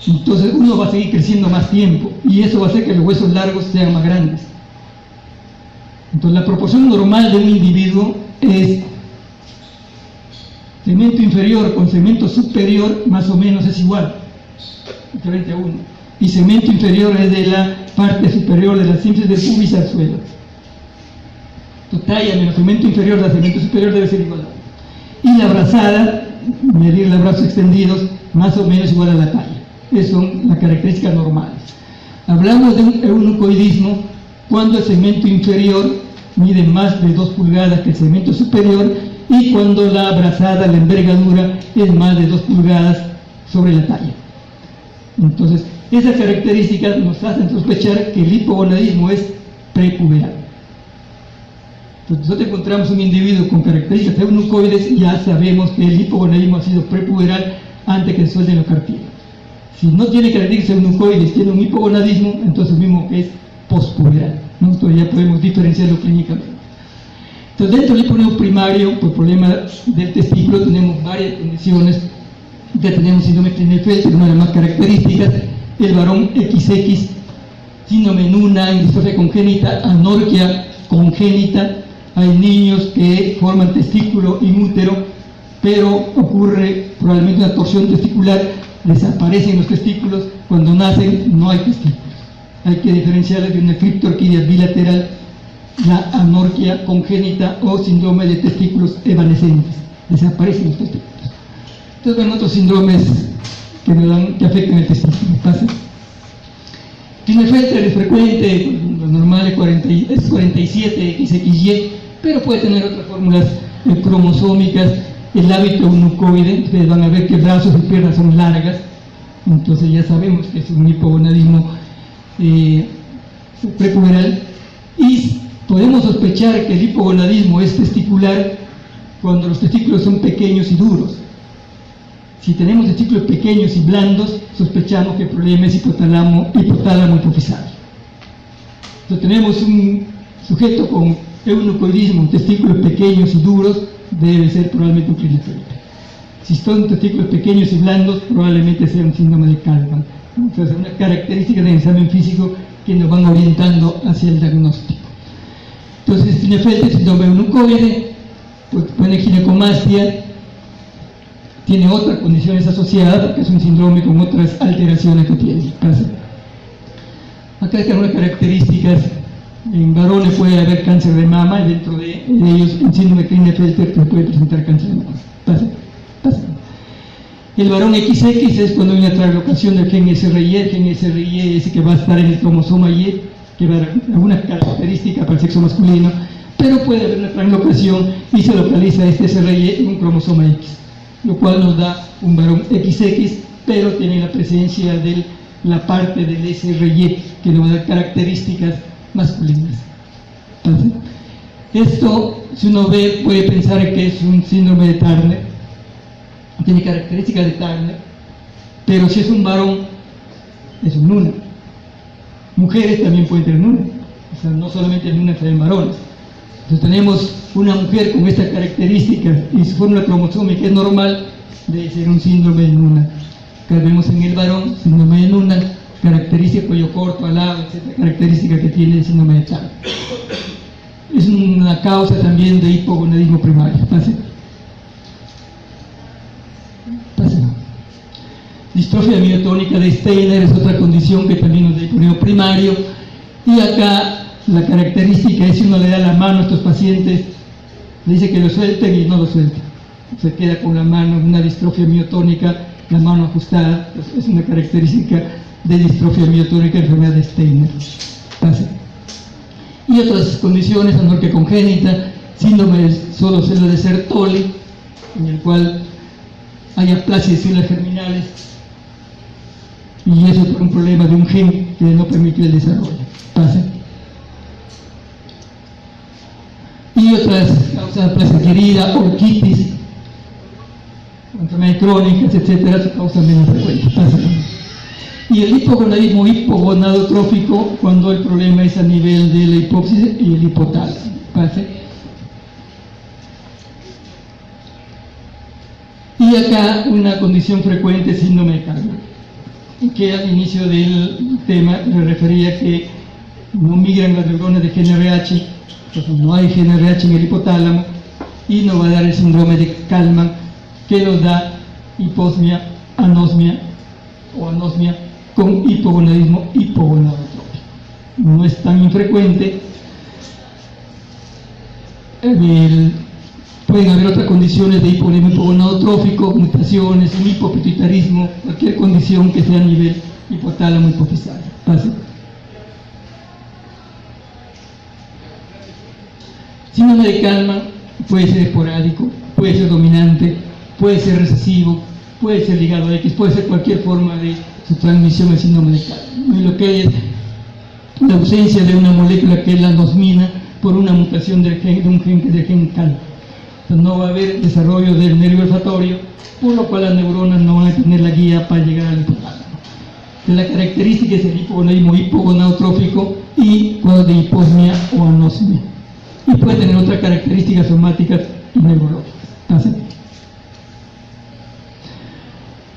Speaker 1: Entonces uno va a seguir creciendo más tiempo y eso va a hacer que los huesos largos sean más grandes. Entonces la proporción normal de un individuo es segmento inferior con segmento superior más o menos es igual, equivalente a 1. Y segmento inferior es de la parte superior de la síntesis del pubis al suelo. Tu talla menos segmento inferior del segmento superior debe ser igual a 1. Y la brazada, medir los brazos extendidos, más o menos igual a la talla. Esas son las características normales. Hablamos de un eunucoidismo cuando el segmento inferior mide más de 2 pulgadas que el segmento superior y cuando la brazada, la envergadura, es más de 2 pulgadas sobre la talla. Entonces, esas características nos hacen sospechar que el hipogonadismo es prepuberal. Entonces, nosotros encontramos un individuo con características eunucoides y ya sabemos que el hipogonadismo ha sido prepuberal antes que se suelten los cartílagos. Si no tiene características eunucoides, tiene un hipogonadismo, entonces mismo que es pospuberal, ¿no? Entonces ya podemos diferenciarlo clínicamente. Entonces, dentro del hipogonadismo primario, por problema del testículo, tenemos varias condiciones. Ya tenemos síndrome Klinefelter, que es una de las más características, el varón XX, síndrome Nuna, distrofia congénita, anorquia congénita. Hay niños que forman testículo y útero, pero ocurre probablemente una torsión testicular, desaparecen los testículos, cuando nacen no hay testículos. Hay que diferenciar de una criptorquidia bilateral, la anorquia congénita o síndrome de testículos evanescentes, desaparecen los testículos. Entonces, ven otros síndromes que afectan el testículo. Klinefelter es frecuente, lo normal es 47 XXY, pero puede tener otras fórmulas cromosómicas. El hábito eunucoide, ustedes van a ver que brazos y piernas son largas, entonces ya sabemos que es un hipogonadismo prepuberal. Y podemos sospechar que el hipogonadismo es testicular cuando los testículos son pequeños y duros. Si tenemos testículos pequeños y blandos, sospechamos que el problema es hipotálamo hipofisario. Entonces tenemos un sujeto con eunucoidismo, testículos pequeños y duros, debe ser probablemente un Klinefelter. Si son testículos pequeños y blandos, probablemente sea un síndrome de Kalman. Entonces, es una característica del examen físico que nos van orientando hacia el diagnóstico. Entonces, Klinefelter, síndrome eunucoide, pues pone ginecomastia, tiene otras condiciones asociadas, porque es un síndrome con otras alteraciones que tiene. Acá están unas características En varones puede haber cáncer de mama, y dentro de ellos, en síndrome de Klinefelter, se puede presentar cáncer de mama. Pasa. El varón XX es cuando hay una translocación del gen SRY. El gen SRY es que va a estar en el cromosoma Y, que va a dar alguna característica para el sexo masculino, pero puede haber una translocación y se localiza este SRY en un cromosoma X, lo cual nos da un varón XX, pero tiene la presencia de la parte del SRY, que nos va a dar características masculinas. Entonces, esto, si uno ve, puede pensar que es un síndrome de Turner, tiene características de Turner, pero si es un varón, es un Noonan. Mujeres también pueden tener Noonan, o sea, no solamente Noonan en varones. Entonces tenemos una mujer con estas características y su fórmula cromosómica es normal, debe ser un síndrome de Noonan. Acá vemos en el varón, síndrome de Noonan, característica cuello corto, alado, etc. Característica que tiene el síndrome de Turner. Es una causa también de hipogonadismo primario. Pase. Distrofia miotónica de Steiner es otra condición que también nos da hipogonadismo primario. Y acá la característica es si uno le da la mano a estos pacientes, le dice que lo suelten y no lo suelten. Se queda con la mano, una distrofia miotónica, la mano ajustada. Es una característica de distrofia miotónica, enfermedad de Steiner. Pase. Y otras condiciones, anorquia congénita, síndrome de solo célula de Sertoli, en el cual hay aplasia de células germinales, y eso por un problema de un gen que no permitió el desarrollo. Pase. Y otras causas, aplasia adquirida, orquitis, enfermedades crónicas, etcétera, se causan menos frecuentes. Pase. Y el hipogonadismo hipogonadotrófico, cuando el problema es a nivel de la hipófisis y el hipotálamo. Pase. Y acá una condición frecuente es síndrome de Kallmann, que al inicio del tema le refería que no migran las neuronas de GNRH, entonces no hay GNRH en el hipotálamo, y nos va a dar el síndrome de Kallmann, que nos da hiposmia, anosmia o anosmia con hipogonadismo hipogonadotrófico. No es tan infrecuente. Pueden haber otras condiciones de hipogonadismo hipogonadotrófico, mutaciones, un hipopituitarismo, cualquier condición que sea a nivel hipotálamo hipofisario. ¿Pase? Síndrome de Kallmann puede ser esporádico, puede ser dominante, puede ser recesivo, puede ser ligado a X, puede ser cualquier forma de su transmisión al síndrome de Kallmann. Y lo que es la ausencia de una molécula que es la anosmina por una mutación del gen, de un gen que es el gen Kallmann. Entonces no va a haber desarrollo del nervio olfatorio, por lo cual las neuronas no van a tener la guía para llegar al hipotálamo. Entonces la característica es el hipogonadismo hipogonadotrófico y cuadros de hiposmia o anosmia. Y puede tener otras características somáticas y neurológicas. ¿Pase?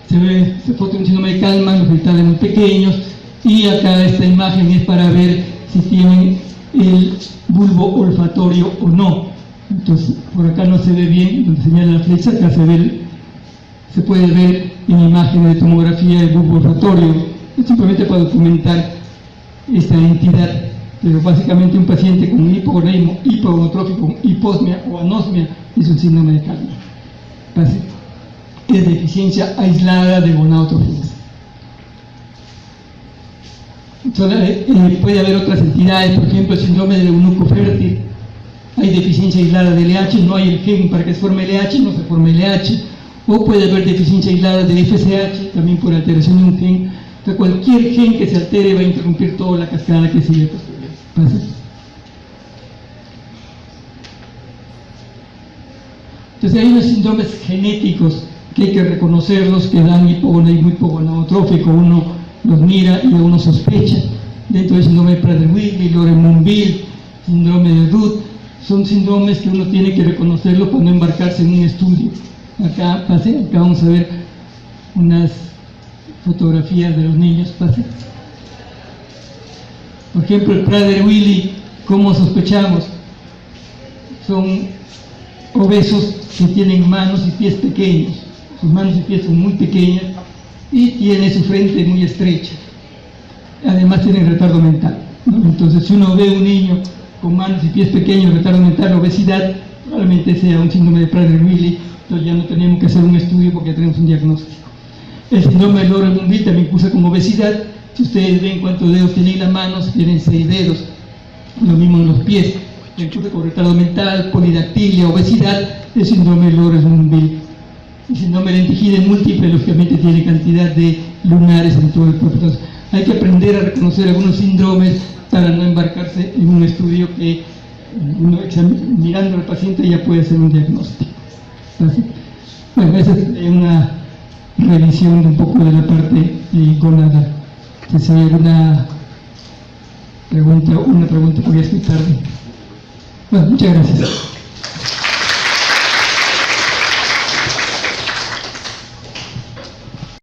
Speaker 1: Se ve foto de un síndrome de Kallmann, los genitales muy pequeños, y acá esta imagen es para ver si tienen el bulbo olfatorio o no. Entonces, por acá no se ve bien, donde señala la flecha, acá se puede ver en imágenes de tomografía el bulbo olfatorio, simplemente para documentar esta entidad. Pero básicamente un paciente con un hipogonadismo hipogonadotrófico, con hiposmia o anosmia, es un síndrome de Kallmann. Es deficiencia aislada de gonadotrofinas. Puede haber otras entidades, por ejemplo el síndrome del eunuco fértil. Hay deficiencia aislada de LH, no hay el gen para que se forme LH, no se forme LH. O puede haber deficiencia aislada de FSH, también por alteración de un gen. O sea, cualquier gen que se altere va a interrumpir toda la cascada que sigue posterior. Entonces hay unos síndromes genéticos que hay que reconocerlos, que dan hipogonadismo hipogonadotrófico. Uno los mira y uno sospecha. Dentro del síndrome de Prader-Willi, Loren-Monville, síndrome de Ruth, son síndromes que uno tiene que reconocerlo para no embarcarse en un estudio. Acá vamos a ver unas fotografías de los niños. Por ejemplo, el Prader-Willi, ¿cómo sospechamos? Son obesos que tienen manos y pies pequeños. Sus manos y pies son muy pequeñas y tiene su frente muy estrecha. Además tienen retardo mental. ¿no? Entonces, si uno ve un niño con manos y pies pequeños, retardo mental, obesidad, probablemente sea un síndrome de Prader-Willi, entonces ya no tenemos que hacer un estudio porque ya tenemos un diagnóstico. El síndrome de Laurent-Moonville también cursa con obesidad. Si ustedes ven cuántos dedos tienen las manos, tienen 6 dedos, lo mismo en los pies. Cursa con retardo mental, polidactilia, obesidad, el síndrome de Laurent-Moonville. El síndrome de lentigide múltiple, lógicamente, tiene cantidad de lunares en todo el cuerpo. Entonces, hay que aprender a reconocer algunos síndromes para no embarcarse en un estudio que uno mirando al paciente ya puede hacer un diagnóstico. Entonces, bueno, esa es una revisión de un poco de la parte gonadal. Si hay alguna pregunta, una pregunta podría escucharme. Bueno, muchas gracias.